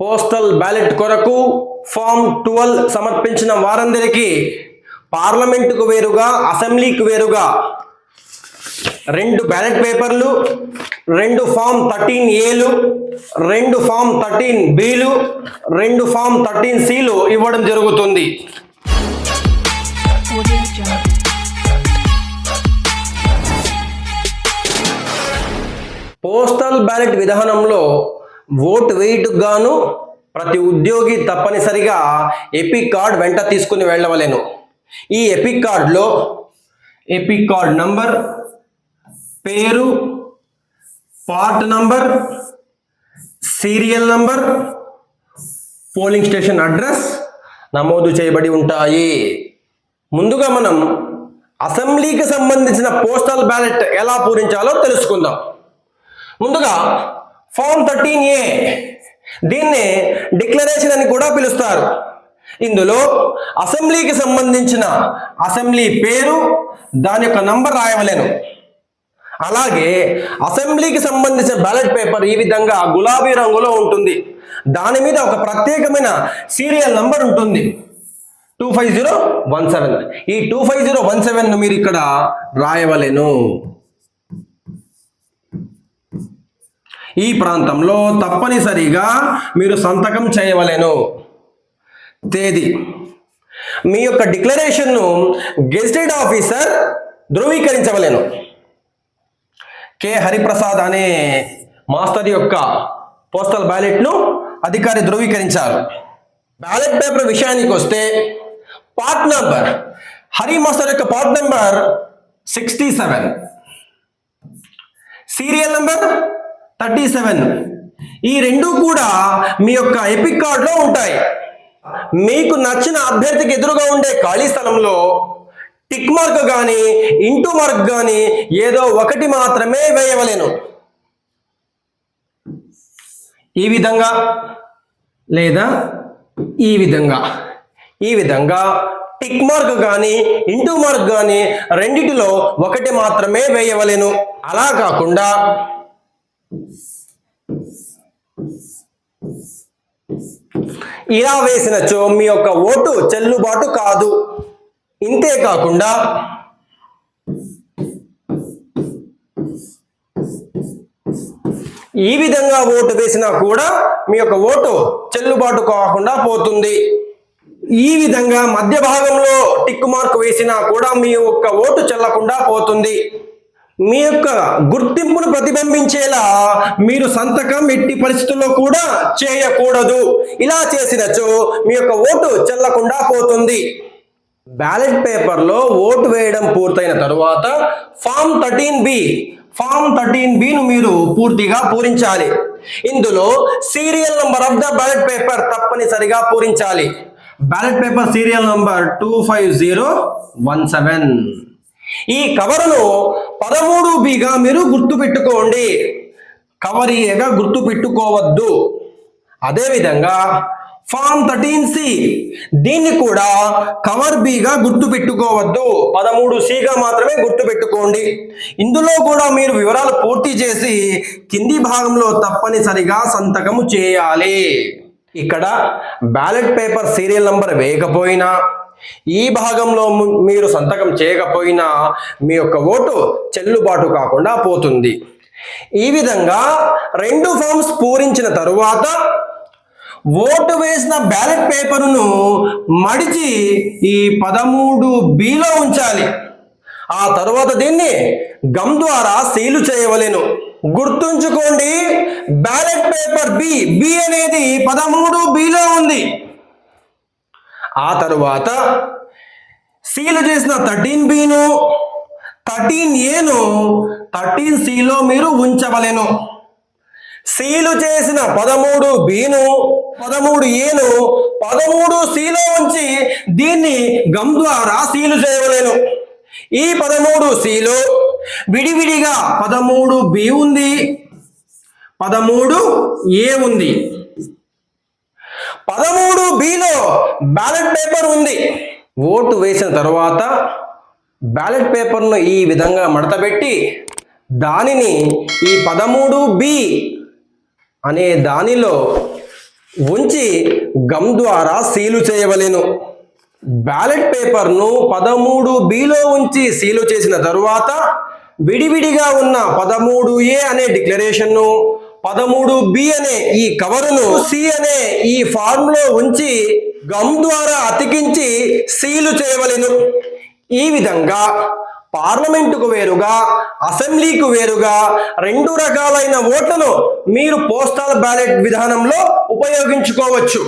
Postal ballot కొరకు form 12 సమర్పించిన వారందరికీ పార్లమెంటుకు వేరుగా అసెంబ్లీకి వేరుగా 2 బ్యాలెట్ పేపర్లు, 2 ఫామ్ 13Aలు, 2 ఫామ్ 13Bలు, 2 ఫామ్ 13Cలు ఇవ్వడం జరుగుతుంది. పోస్టల్ బ్యాలెట్ విధానంలో ఓటు వేయుటకు గాను ప్రతి ఉద్యోగి తప్పనిసరిగా ఎపిక్ కార్డ్ వెంట తీసుకుని వెళ్ళవలెను. ఈ ఎపిక్ కార్డులో ఎపిక్ కార్డ్ నంబర్, పేరు, part number, serial number, polling station address నమోదు చేయబడి ఉంటాయి. ముందుగా మనం అసెంబ్లీకి సంబంధించిన పోస్టల్ బ్యాలెట్ ఎలా పూరించాలో తెలుసుకుందాం. ముందుగా ఫామ్ 13A, దీన్ని డిక్లరేషన్ అని కూడా పిలుస్తారు. ఇందులో అసెంబ్లీకి సంబంధించిన అసెంబ్లీ పేరు, దాని యొక్క నంబర్ రాయవలెను. అలాగే అసెంబ్లీకి సంబంధించిన బ్యాలెట్ పేపర్ ఈ విధంగా గులాబీ రంగులో ఉంటుంది. దాని మీద ఒక ప్రత్యేకమైన సీరియల్ నంబర్ ఉంటుంది, 25017. ఈ 25017 మీరు ఇక్కడ రాయవలెను. ఈ ప్రాంతంలో తప్పనిసరిగా మీరు సంతకం చేయవలెను. తేదీ, మీ యొక్క డిక్లరేషన్ను గెజిటెడ్ ఆఫీసర్ ధృవీకరించవలెను. కె హరిప్రసాద్ అనే మాస్టర్ యొక్క పోస్టల్ బ్యాలెట్ను అధికారి ధృవీకరించారు. బ్యాలెట్ పేపర్ విషయానికి వస్తే పార్ట్ నంబర్, హరి మాస్టర్ యొక్క పార్ట్ నంబర్ 67, సీరియల్ నంబర్ 37. ఈ రెండు కూడా మీ యొక్క ఎపిక్ కార్డులో ఉంటాయి. మీకు నచ్చిన అభ్యర్థికి ఎదురుగా ఉండే ఖాళీ స్థలంలో టిక్ మార్క్ కానీ ఇంటూ మార్క్ కానీ ఏదో ఒకటి మాత్రమే వేయవలెను. ఈ విధంగా లేదా ఈ విధంగా టిక్ మార్క్ కానీ ఇంటూ మార్క్ కానీ రెండిటిలో ఒకటి మాత్రమే వేయవలెను. అలా కాకుండా ఇలా వేసినచో మీ యొక్క ఓటు చెల్లుబాటు కాదు. ఇంతే కాకుండా ఈ విధంగా ఓటు వేసినా కూడా మీ యొక్క ఓటు చెల్లుబాటు కాకుండా పోతుంది. ఈ విధంగా మధ్య భాగంలో టిక్ మార్క్ వేసినా కూడా మీ యొక్క ఓటు చెల్లకుండా పోతుంది. మీ యొక్క గుర్తింపును ప్రతిబింబించేలా మీరు సంతకం ఎట్టి పరిస్థితుల్లో కూడా చేయకూడదు. ఇలా చేసినచో మీ యొక్క ఓటు చెల్లకుండా పోతుంది. బ్యాలెట్ పేపర్లో ఓటు వేయడం పూర్తయిన తరువాత ఫామ్ 13Bను మీరు పూర్తిగా పూరించాలి. ఇందులో serial number of the ballot paper తప్పనిసరిగా పూరించాలి. Ballot paper serial number 25017. ఈ కవరును 13Bగా మీరు గుర్తు పెట్టుకోండి, కవర్ ఏగా గుర్తు పెట్టుకోవద్దు. అదేవిధంగా ఫామ్ 13C, దీన్ని కూడా కవర్ బిగా గుర్తు పెట్టుకోవద్దు, 13Cగా మాత్రమే గుర్తు పెట్టుకోండి. ఇందులో కూడా మీరు వివరాలు పూర్తి చేసి కింది భాగంలో తప్పనిసరిగా సంతకము చేయాలి. ఇక్కడ బ్యాలెట్ పేపర్ సీరియల్ నంబర్ వేయకపోయినా, ఈ భాగంలో మీరు సంతకం చేయకపోయినా మీ యొక్క ఓటు చెల్లుబాటు కాకుండా పోతుంది. ఈ విధంగా 2 ఫామ్స్ పూరించిన తరువాత ఓటు వేసిన బ్యాలెట్ పేపరును మడిచి ఈ 13Bలో ఉంచాలి. ఆ తరువాత దీన్ని గమ్ ద్వారా సీలు చేయవలెను. గుర్తుంచుకోండి, బ్యాలెట్ పేపర్ బి అనేది 13Bలో ఉంది. ఆ తరువాత సీలు చేసిన 13Bను 13Aను 13Cలో మీరు ఉంచవలెను. సీలు చేసిన 13Bను 13Aను 13Cలో ఉంచి దీన్ని గమ్ ద్వారా సీలు చేయవలెను. ఈ 13Cలో విడివిడిగా 13B ఉంది, 13A ఉంది. 13Bలో బ్యాలెట్ పేపర్ ఉంది. ఓటు వేసిన తర్వాత బ్యాలెట్ పేపర్ను ఈ విధంగా మడతపెట్టి దానిని ఈ 13B అనే దానిలో ఉంచి గమ్ ద్వారా సీలు చేయవలెను. బ్యాలెట్ పేపర్ను 13Bలో ఉంచి సీలు చేసిన తరువాత విడివిడిగా ఉన్న 13A అనే డిక్లరేషన్ను, 13B అనే ఈ కవరును C అనే ఈ ఫార్మ్లో ఉంచి గమ్ ద్వారా అతికించి సీలు చేయవలెను. ఈ విధంగా పార్లమెంటుకు వేరుగా, అసెంబ్లీకు వేరుగా 2 రకాలైన ఓట్లను మీరు పోస్టల్ బ్యాలెట్ విధానంలో ఉపయోగించుకోవచ్చు.